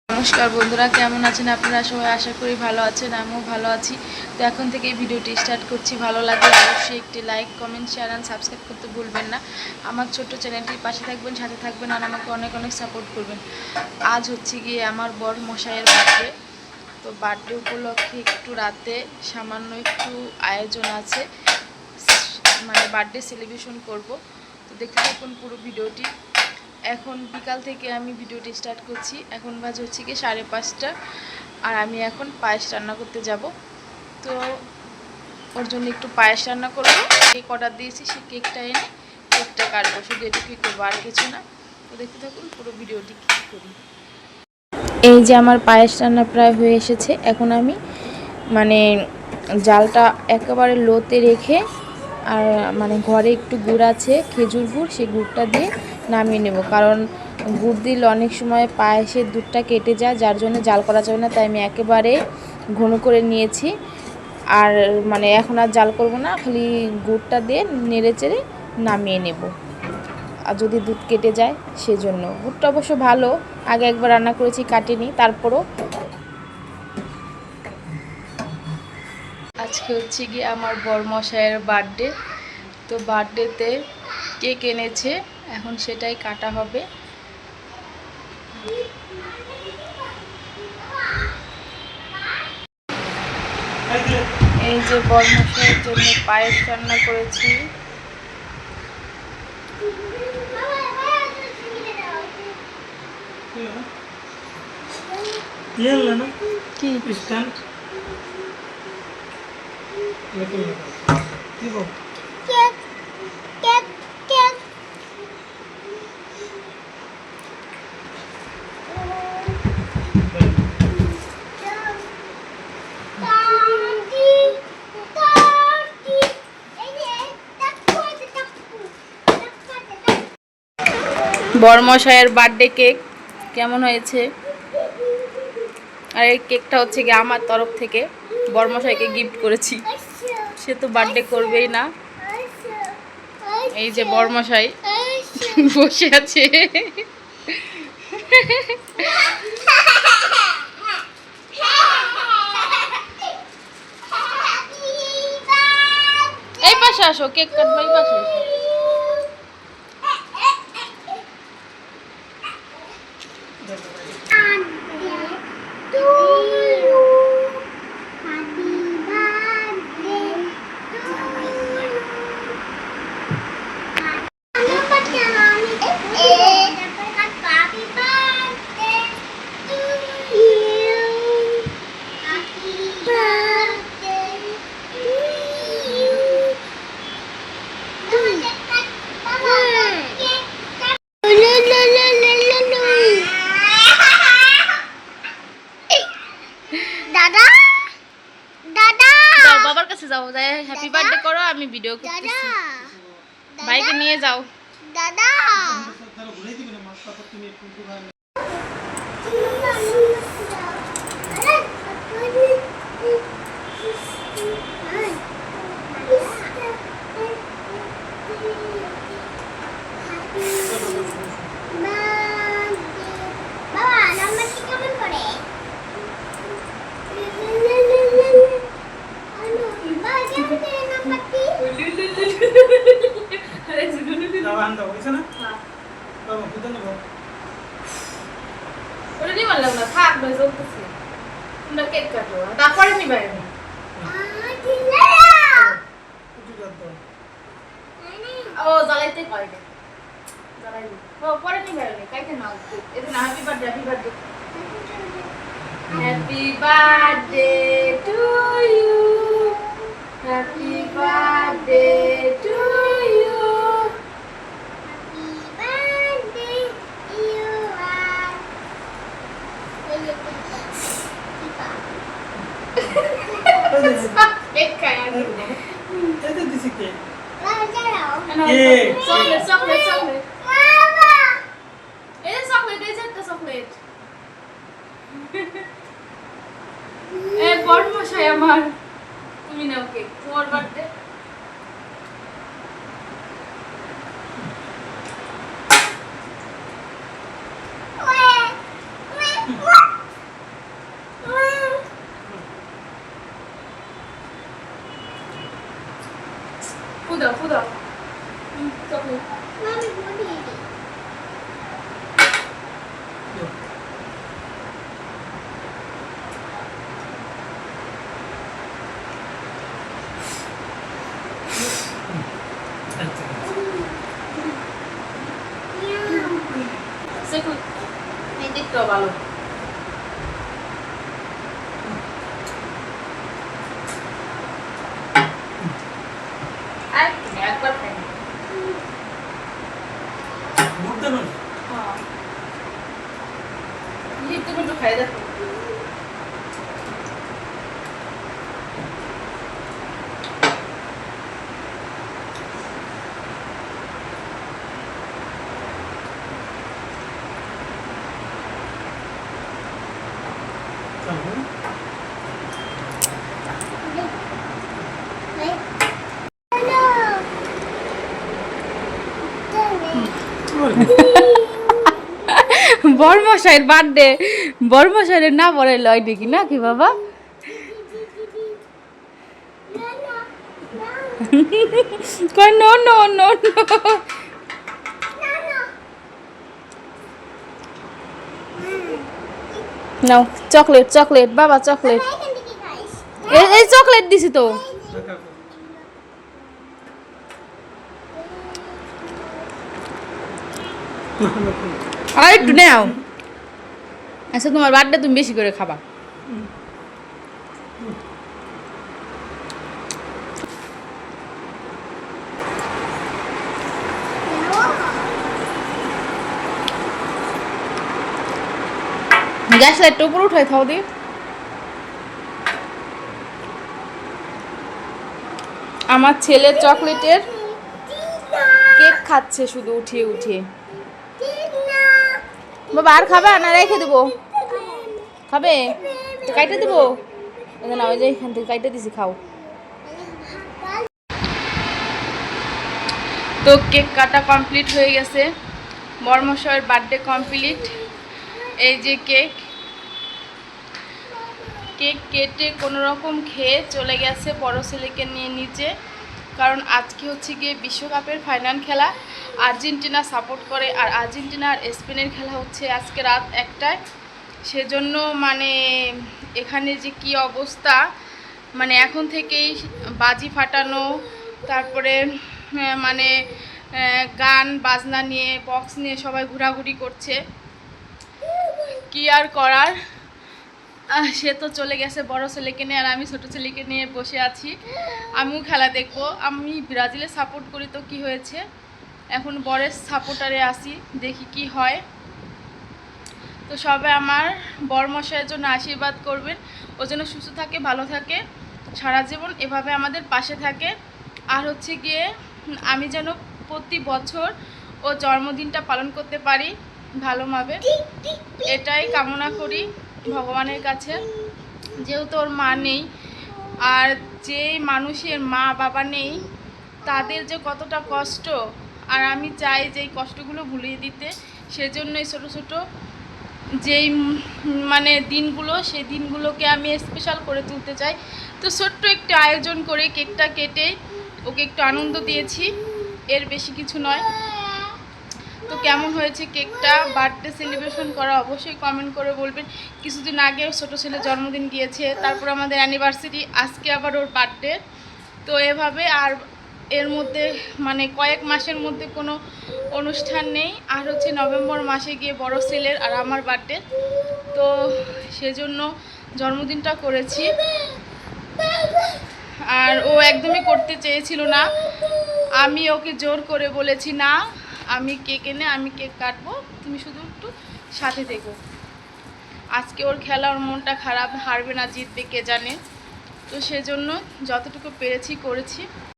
নমস্কার বন্ধুরা, কেমন আছেন আপনারা সবাই? আশা করি ভালো আছেন, আমিও ভালো আছি। তো এখন থেকে ভিডিওটি স্টার্ট করছি। ভালো লাগলে অবশ্যই একটি like, comment, share and subscribe করতে ভুলবেন না। আমার ছোট্ট চ্যানেলটির পাশে থাকবেন, সাথে থাকবেন আর আমাকে অনেক অনেক সাপোর্ট করবেন। আজ হচ্ছে গিয়ে আমার বর মশাইয়ের বার্থডে। তো বার্থডে উপলক্ষে একটু রাতে সামান্য একটু আয়োজন আছে, মানে বার্থডে সেলিব্রেশন করব। তো দেখতে থাকুন পুরো ভিডিওটি। এখন বিকাল থেকে আমি ভিডিওটি স্টার্ট করছি। এখন বাজে হচ্ছে কি 5:30, আর আমি এখন পায়েস রান্না করতে যাব। তো ওর জন্য একটু পায়েস রান্না করবো। কেক অর্ডার দিয়েছি, সেই কেকটা এনে কেকটা কাটবো, শুধু এটুকুই করবো, আর কিছু না। তো দেখতে থাকুন পুরো ভিডিওটি কী করি। এই যে আমার পায়েস রান্না প্রায় হয়ে এসেছে। এখন আমি মানে জালটা একেবারে লোতে রেখে, আর মানে ঘরে একটু গুড় আছে, খেজুর গুড়, সেই গুড়টা দিয়ে নামিয়ে নেব। কারণ গুড় দিলে অনেক সময় পায়েসের দুধটা কেটে যায়, যার জন্য জাল করা যাবে না। তাই আমি একেবারে ঘন করে নিয়েছি। আর মানে এখন আর জাল করব না, খালি গুড়টা দিয়ে নেড়ে চেড়ে নামিয়ে নেব। আর যদি দুধ কেটে যায় সেজন্য। গুড়টা অবশ্য ভালো, আগে একবার রান্না করেছি, কাটেনি। তারপরও আজকে হচ্ছে গিয়ে আমার বরমশাইয়ের বার্থডে। তো বার্থডেতে কেক এনেছে, এখন সেটাই কাটা হবে। এই যে বরমশাইয়ের জন্য পায়েস রান্না করেছি। কি বরমশাইয়ের বার্থডে কেক কেমন হয়েছে? আর এই কেকটা হচ্ছে গিয়ে আমার তরফ থেকে বরমশাইকে গিফট করেছি। সে তো বার্থডে করবেই না। এই যে বরমশাই বসে আছে। এই পাশে আসো, কেক কাটবো, এই পাশে আসো। বাবার কাছে যাও, যাই হ্যাপি বার্থডে করো, আমি ভিডিও করতেছি। ভাইকে নিয়ে যাও। দাদা তারপরে নিবে ও জ্বালাইতে পারে না, জ্বালাইনি ও পরে নিবে কাইতে নাও। এটা না happy birthday, happy birthday, happy birthday to you, happy birthday to you, happy birthday you আর কেক খায় আগে এটা দিছি কেক চকলেট চকলেট চকলেট বাবা, এই যে চকলেট, এই যে একটা চকলেট। এ বরমশাই আমার, তুমি নাও কেক, তোমার বার্থডে। ফুদাও ফুদাও চকলেট এই দেখতে ভালো একবার খাই তুমি একটু খাই দেখো বড়মশাইয়ের বার্থডে বড়মশাইয়ের না বলে লয় নাকি না কি বাবা কই নো নো নো নাও চকলেট চকলেট বাবা চকলেট এই চকলেট দিছি তো আর একটু নাও আচ্ছা তোমার বার্থডে তুমি বেশি করে খাবা গ্যাস লাইটটা উপরে উঠাই থাও দি আমার ছেলে চকলেটের কেক খাচ্ছে শুধু উঠিয়ে উঠিয়ে বাবা আর খাবা না রেখে দেবো খাবে তো কাইটে দেবো না ওই যে এখান থেকে কাইটে দিছি খাও তো কেক কাটা কমপ্লিট হয়ে গেছে বড়মশাইয়ের বার্থডে কমপ্লিট এই যে কেক কেক কেটে কোনো রকম খেয়ে চলে গেছে বড় ছেলেকে নিয়ে নিচে কারণ আজকে হচ্ছে গিয়ে বিশ্বকাপের ফাইনাল খেলা আর্জেন্টিনা সাপোর্ট করে আর আর্জেন্টিনা আর স্পেনের খেলা হচ্ছে আজকে রাত 1টায় সেজন্য মানে এখানে যে কি অবস্থা মানে এখন থেকেই বাজি ফাটানো তারপরে মানে গান বাজনা নিয়ে বক্স নিয়ে সবাই ঘোরাঘুরি করছে কি আর করার সে তো চলে গেছে বড় ছেলেকে নিয়ে আর আমি ছোট ছেলেকে নিয়ে বসে আছি আমিও খেলা দেখবো আমি ব্রাজিলে সাপোর্ট করি তো কি হয়েছে এখন বড়ের সাপোর্টারে আসি দেখি কি হয় তো সবাই আমার বড়মশাইয়ের জন্য আশীর্বাদ করবেন ও যেন সুস্থ থাকে ভালো থাকে সারা জীবন এভাবে আমাদের পাশে থাকে আর হচ্ছে গিয়ে আমি যেন প্রতি বছর ও জন্মদিনটা পালন করতে পারি ভালোভাবে এটাই কামনা করি ভগবানের কাছে যেহেতু ওর মা নেই আর যে মানুষের মা বাবা নেই তাদের যে কতটা কষ্ট আর আমি চাই যে এই কষ্টগুলো ভুলিয়ে দিতে সেজন্যই ছোটো ছোটো যেই মানে দিনগুলো সেই দিনগুলোকে আমি স্পেশাল করে তুলতে চাই তো ছোট্ট একটু আয়োজন করে কেকটা কেটে ওকে একটু আনন্দ দিয়েছি এর বেশি কিছু নয় তো কেমন হয়েছে কেকটা বার্থডে সেলিব্রেশন করা অবশ্যই কমেন্ট করে বলবেন কিছুদিন আগে ছোটো ছেলে জন্মদিন গিয়েছে তারপর আমাদের অ্যানিভার্সারি আজকে আবার ওর বার্থডে তো এভাবে আর এর মধ্যে মানে কয়েক মাসের মধ্যে কোনো অনুষ্ঠান নেই আর হচ্ছে নভেম্বর মাসে গিয়ে বড় ছেলের আর আমার বার্থডে তো সেজন্য জন্মদিনটা করেছি আর ও একদমই করতে চেয়েছিল না আমি ওকে জোর করে বলেছি না আমি কেক এনে আমি কেক কাটবো তুমি শুধু একটু সাথে থেকো আজকে ওর খেলা ওর মনটা খারাপ হারবে না জিতবে কে জানে তো সেজন্য যতটুকু পেরেছি করেছি